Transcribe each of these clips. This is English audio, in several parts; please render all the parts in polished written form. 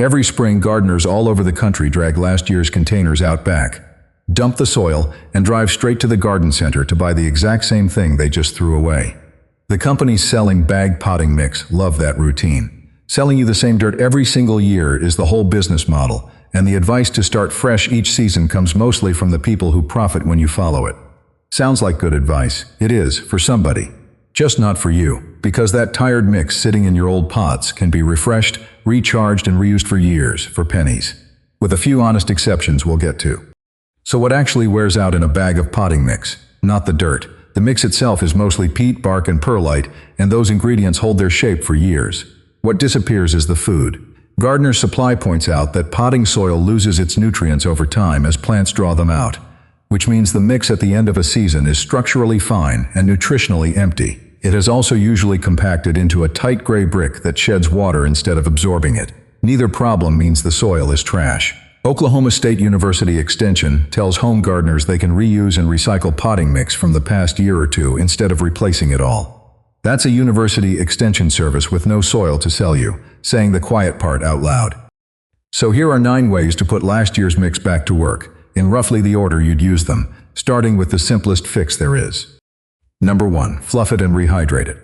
Every spring, gardeners all over the country drag last year's containers out back, dump the soil, and drive straight to the garden center to buy the exact same thing they just threw away. The companies selling bagged potting mix love that routine. Selling you the same dirt every single year is the whole business model, and the advice to start fresh each season comes mostly from the people who profit when you follow it. Sounds like good advice. It is, for somebody. Just not for you, because that tired mix sitting in your old pots can be refreshed, recharged, and reused for years, for pennies. With a few honest exceptions we'll get to. So what actually wears out in a bag of potting mix? Not the dirt. The mix itself is mostly peat, bark, and perlite, and those ingredients hold their shape for years. What disappears is the food. Gardener Supply points out that potting soil loses its nutrients over time as plants draw them out, which means the mix at the end of a season is structurally fine and nutritionally empty. It has also usually compacted into a tight gray brick that sheds water instead of absorbing it. Neither problem means the soil is trash. Oklahoma State University Extension tells home gardeners they can reuse and recycle potting mix from the past year or two instead of replacing it all. That's a university extension service with no soil to sell you, saying the quiet part out loud. So here are 9 ways to put last year's mix back to work, in roughly the order you'd use them, starting with the simplest fix there is. Number 1. Fluff it and rehydrate it.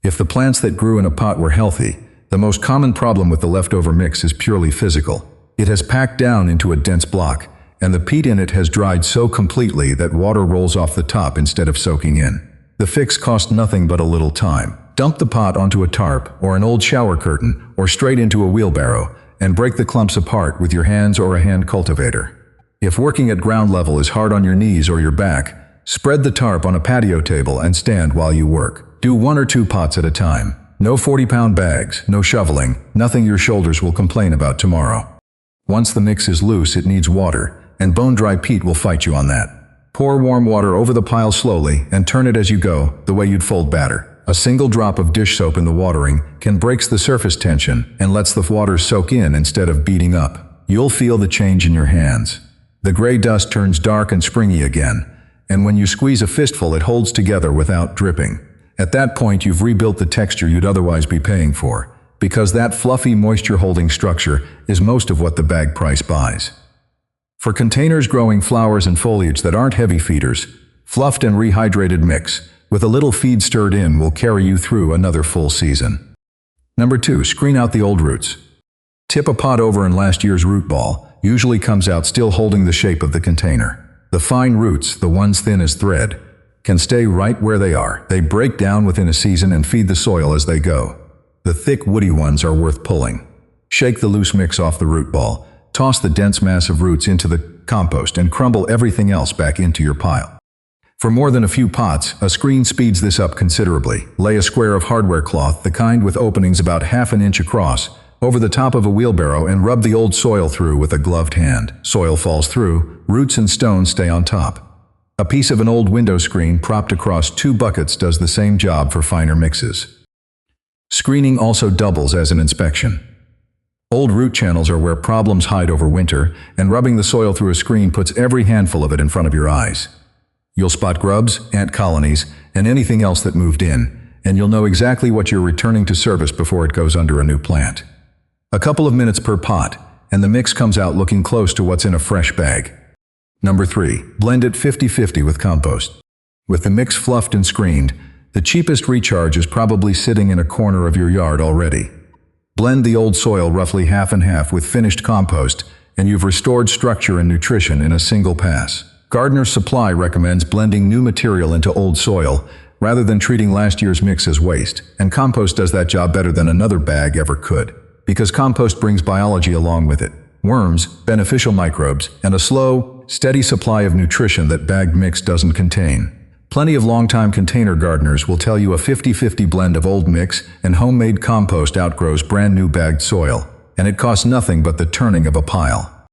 If the plants that grew in a pot were healthy, the most common problem with the leftover mix is purely physical. It has packed down into a dense block, and the peat in it has dried so completely that water rolls off the top instead of soaking in. The fix costs nothing but a little time. Dump the pot onto a tarp, or an old shower curtain, or straight into a wheelbarrow, and break the clumps apart with your hands or a hand cultivator. If working at ground level is hard on your knees or your back, spread the tarp on a patio table and stand while you work. Do 1 or 2 pots at a time. No 40-pound bags, no shoveling, nothing your shoulders will complain about tomorrow. Once the mix is loose, it needs water, and bone-dry peat will fight you on that. Pour warm water over the pile slowly and turn it as you go, the way you'd fold batter. A single drop of dish soap in the watering can break the surface tension and lets the water soak in instead of beating up. You'll feel the change in your hands. The gray dust turns dark and springy again, and when you squeeze a fistful, it holds together without dripping. At that point, you've rebuilt the texture you'd otherwise be paying for, because that fluffy, moisture-holding structure is most of what the bag price buys. For containers growing flowers and foliage that aren't heavy feeders, fluffed and rehydrated mix, with a little feed stirred in, will carry you through another full season. Number 2. Screen out the old roots. Tip a pot over and last year's root ball usually comes out still holding the shape of the container. The fine roots, the ones thin as thread, can stay right where they are. They break down within a season and feed the soil as they go. The thick, woody ones are worth pulling. Shake the loose mix off the root ball, toss the dense mass of roots into the compost, and crumble everything else back into your pile. For more than a few pots, a screen speeds this up considerably. Lay a square of hardware cloth, the kind with openings about ½ an inch across, over the top of a wheelbarrow and rub the old soil through with a gloved hand. Soil falls through, roots and stones stay on top. A piece of an old window screen propped across 2 buckets does the same job for finer mixes. Screening also doubles as an inspection. Old root channels are where problems hide over winter, and rubbing the soil through a screen puts every handful of it in front of your eyes. You'll spot grubs, ant colonies, and anything else that moved in, and you'll know exactly what you're returning to service before it goes under a new plant. A couple of minutes per pot, and the mix comes out looking close to what's in a fresh bag. Number 3. Blend it 50-50 with compost. With the mix fluffed and screened, the cheapest recharge is probably sitting in a corner of your yard already. Blend the old soil roughly half and half with finished compost, and you've restored structure and nutrition in a single pass. Gardener Supply recommends blending new material into old soil rather than treating last year's mix as waste, and compost does that job better than another bag ever could. Because compost brings biology along with it. Worms, beneficial microbes, and a slow, steady supply of nutrition that bagged mix doesn't contain. Plenty of longtime container gardeners will tell you a 50-50 blend of old mix and homemade compost outgrows brand new bagged soil, and it costs nothing but the turning of a pile.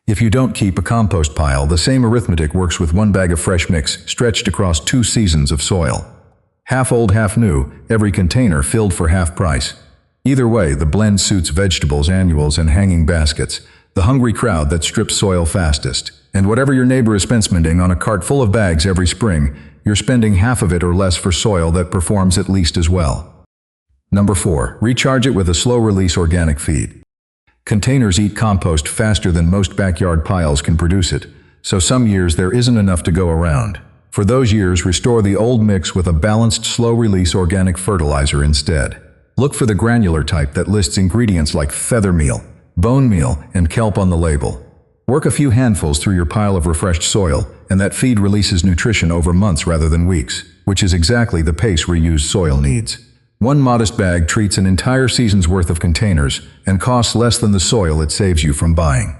If you don't keep a compost pile, the same arithmetic works with 1 bag of fresh mix stretched across 2 seasons of soil. Half old, half new, every container filled for half price. Either way, the blend suits vegetables, annuals, and hanging baskets, the hungry crowd that strips soil fastest. And whatever your neighbor is spending on a cart full of bags every spring, you're spending half of it or less for soil that performs at least as well. Number 4. Recharge it with a slow-release organic feed. Containers eat compost faster than most backyard piles can produce it, so some years there isn't enough to go around. For those years, restore the old mix with a balanced, slow-release organic fertilizer instead. Look for the granular type that lists ingredients like feather meal, bone meal, and kelp on the label. Work a few handfuls through your pile of refreshed soil, and that feed releases nutrition over months rather than weeks, which is exactly the pace reused soil needs. One modest bag treats an entire season's worth of containers and costs less than the soil it saves you from buying.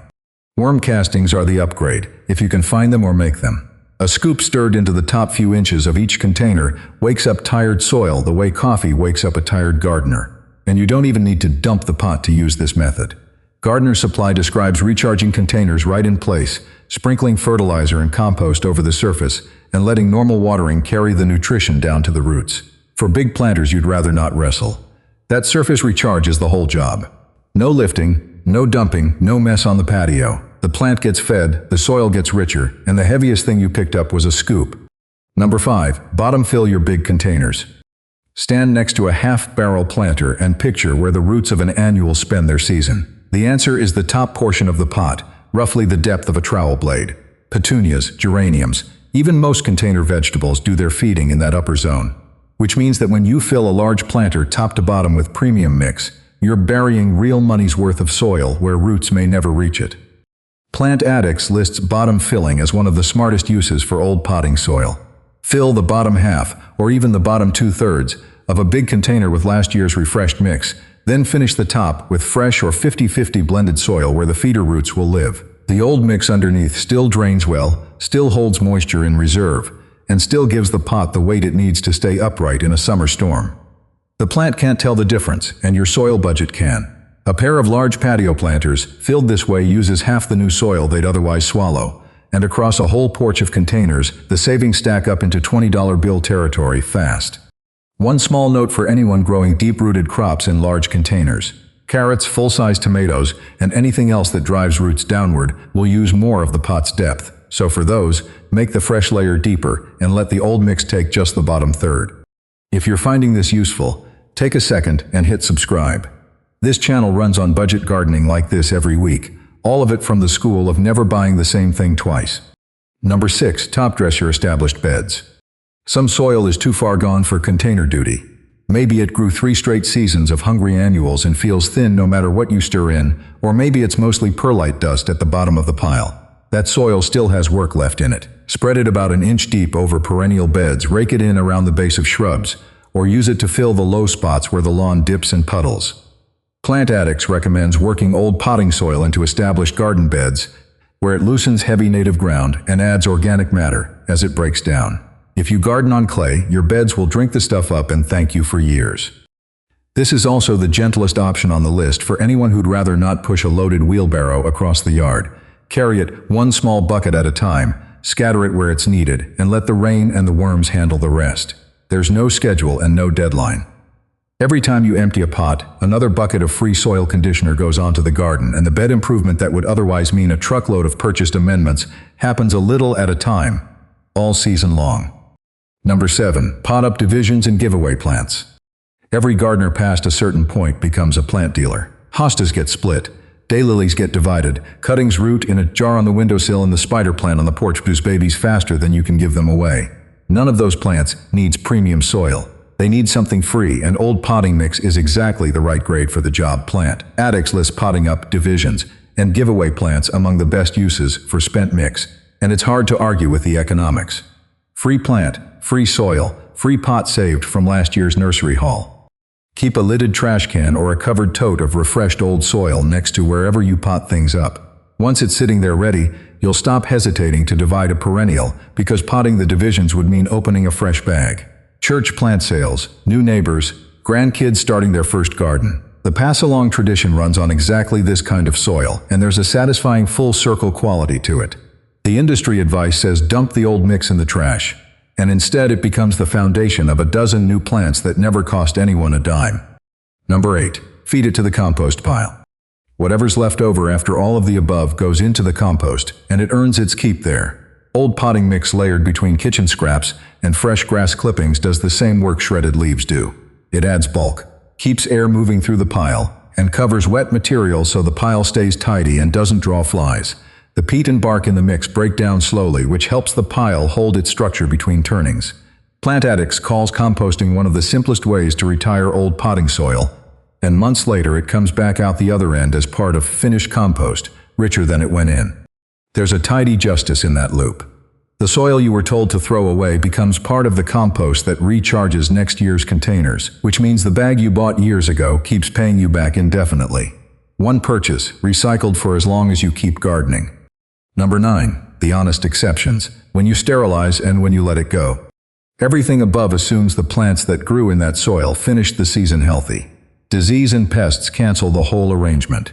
Worm castings are the upgrade, if you can find them or make them. A scoop stirred into the top few inches of each container wakes up tired soil the way coffee wakes up a tired gardener. And you don't even need to dump the pot to use this method. Gardener Supply describes recharging containers right in place, sprinkling fertilizer and compost over the surface, and letting normal watering carry the nutrition down to the roots. For big planters you'd rather not wrestle. That surface recharge is the whole job. No lifting, no dumping, no mess on the patio. The plant gets fed, the soil gets richer, and the heaviest thing you picked up was a scoop. Number 5. Bottom fill your big containers. Stand next to a half-barrel planter and picture where the roots of an annual spend their season. The answer is the top portion of the pot, roughly the depth of a trowel blade. Petunias, geraniums, even most container vegetables do their feeding in that upper zone. Which means that when you fill a large planter top to bottom with premium mix, you're burying real money's worth of soil where roots may never reach it. Plant Addicts lists bottom filling as one of the smartest uses for old potting soil. Fill the bottom half, or even the bottom 2/3, of a big container with last year's refreshed mix, then finish the top with fresh or 50-50 blended soil where the feeder roots will live. The old mix underneath still drains well, still holds moisture in reserve, and still gives the pot the weight it needs to stay upright in a summer storm. The plant can't tell the difference, and your soil budget can. A pair of large patio planters, filled this way, uses half the new soil they'd otherwise swallow, and across a whole porch of containers, the savings stack up into $20 bill territory fast. One small note for anyone growing deep-rooted crops in large containers. Carrots, full-size tomatoes, and anything else that drives roots downward will use more of the pot's depth, so for those, make the fresh layer deeper and let the old mix take just the bottom third. If you're finding this useful, take a second and hit subscribe. This channel runs on budget gardening like this every week, all of it from the school of never buying the same thing twice. Number 6. Top dress your established beds. Some soil is too far gone for container duty. Maybe it grew 3 straight seasons of hungry annuals and feels thin no matter what you stir in, or maybe it's mostly perlite dust at the bottom of the pile. That soil still has work left in it. Spread it about an inch deep over perennial beds, rake it in around the base of shrubs, or use it to fill the low spots where the lawn dips and puddles. Plant Addicts recommends working old potting soil into established garden beds, where it loosens heavy native ground and adds organic matter as it breaks down. If you garden on clay, your beds will drink the stuff up and thank you for years. This is also the gentlest option on the list for anyone who'd rather not push a loaded wheelbarrow across the yard. Carry it one small bucket at a time, scatter it where it's needed, and let the rain and the worms handle the rest. There's no schedule and no deadline. Every time you empty a pot, another bucket of free soil conditioner goes onto the garden, and the bed improvement that would otherwise mean a truckload of purchased amendments happens a little at a time, all season long. Number 7. Pot up divisions and giveaway plants. Every gardener past a certain point becomes a plant dealer. Hostas get split, daylilies get divided, cuttings root in a jar on the windowsill, and the spider plant on the porch produce babies faster than you can give them away. None of those plants needs premium soil. They need something free, and old potting mix is exactly the right grade for the job. Plant Addicts lists potting up divisions and giveaway plants among the best uses for spent mix, and it's hard to argue with the economics. Free plant, free soil, free pot saved from last year's nursery haul. Keep a lidded trash can or a covered tote of refreshed old soil next to wherever you pot things up. Once it's sitting there ready, you'll stop hesitating to divide a perennial, because potting the divisions would mean opening a fresh bag. Church plant sales, new neighbors, grandkids starting their first garden. The pass-along tradition runs on exactly this kind of soil, and there's a satisfying full-circle quality to it. The industry advice says dump the old mix in the trash, and instead it becomes the foundation of a dozen new plants that never cost anyone a dime. Number 8. Feed it to the compost pile. Whatever's left over after all of the above goes into the compost, and it earns its keep there. Old potting mix layered between kitchen scraps and fresh grass clippings does the same work shredded leaves do. It adds bulk, keeps air moving through the pile, and covers wet material so the pile stays tidy and doesn't draw flies. The peat and bark in the mix break down slowly, which helps the pile hold its structure between turnings. Plant Addicts calls composting one of the simplest ways to retire old potting soil, and months later it comes back out the other end as part of finished compost, richer than it went in. There's a tidy justice in that loop. The soil you were told to throw away becomes part of the compost that recharges next year's containers, which means the bag you bought years ago keeps paying you back indefinitely. One purchase, recycled for as long as you keep gardening. Number 9. The honest exceptions, when you sterilize and when you let it go. Everything above assumes the plants that grew in that soil finished the season healthy. Disease and pests cancel the whole arrangement.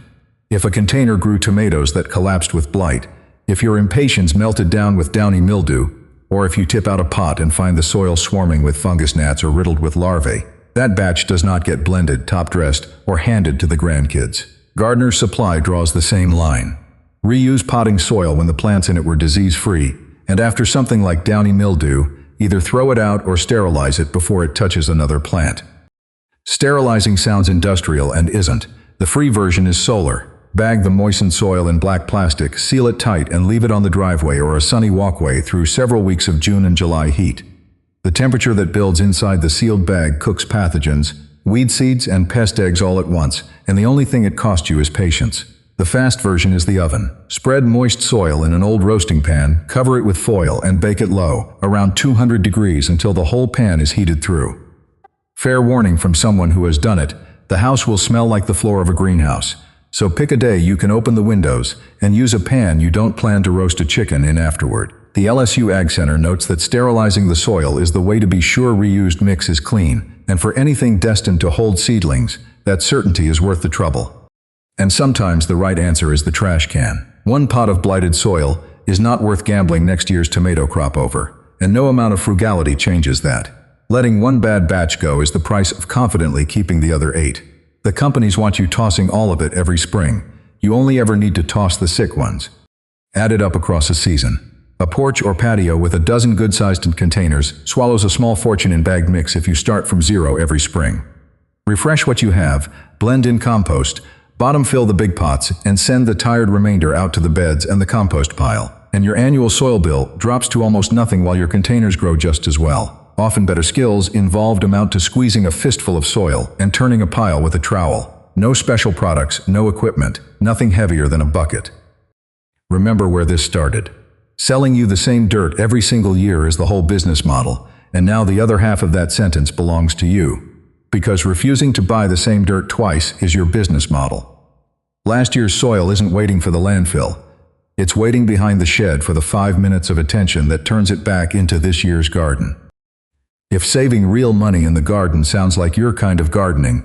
If a container grew tomatoes that collapsed with blight, if your impatiens melted down with downy mildew, or if you tip out a pot and find the soil swarming with fungus gnats or riddled with larvae, that batch does not get blended, top-dressed, or handed to the grandkids. Gardener's Supply draws the same line. Reuse potting soil when the plants in it were disease-free, and after something like downy mildew, either throw it out or sterilize it before it touches another plant. Sterilizing sounds industrial and isn't. The free version is solar. Bag the moistened soil in black plastic, seal it tight, and leave it on the driveway or a sunny walkway through several weeks of June and July heat. The temperature that builds inside the sealed bag cooks pathogens, weed seeds, and pest eggs all at once, and the only thing it costs you is patience. The fast version is the oven. Spread moist soil in an old roasting pan, cover it with foil, and bake it low, around 200 degrees until the whole pan is heated through. Fair warning from someone who has done it, the house will smell like the floor of a greenhouse. So pick a day you can open the windows and use a pan you don't plan to roast a chicken in afterward. The LSU Ag Center notes that sterilizing the soil is the way to be sure reused mix is clean, and for anything destined to hold seedlings, that certainty is worth the trouble. And sometimes the right answer is the trash can. One pot of blighted soil is not worth gambling next year's tomato crop over, and no amount of frugality changes that. Letting one bad batch go is the price of confidently keeping the other 8. The companies want you tossing all of it every spring. You only ever need to toss the sick ones. Add it up across a season. A porch or patio with a dozen good-sized containers swallows a small fortune in bagged mix if you start from zero every spring. Refresh what you have, blend in compost, bottom fill the big pots, and send the tired remainder out to the beds and the compost pile. And your annual soil bill drops to almost nothing while your containers grow just as well. Often better skills involved amount to squeezing a fistful of soil and turning a pile with a trowel. No special products, no equipment, nothing heavier than a bucket. Remember where this started. Selling you the same dirt every single year is the whole business model, and now the other half of that sentence belongs to you. Because refusing to buy the same dirt twice is your business model. Last year's soil isn't waiting for the landfill. It's waiting behind the shed for the 5 minutes of attention that turns it back into this year's garden. If saving real money in the garden sounds like your kind of gardening,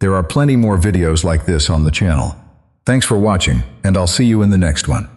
there are plenty more videos like this on the channel. Thanks for watching, and I'll see you in the next one.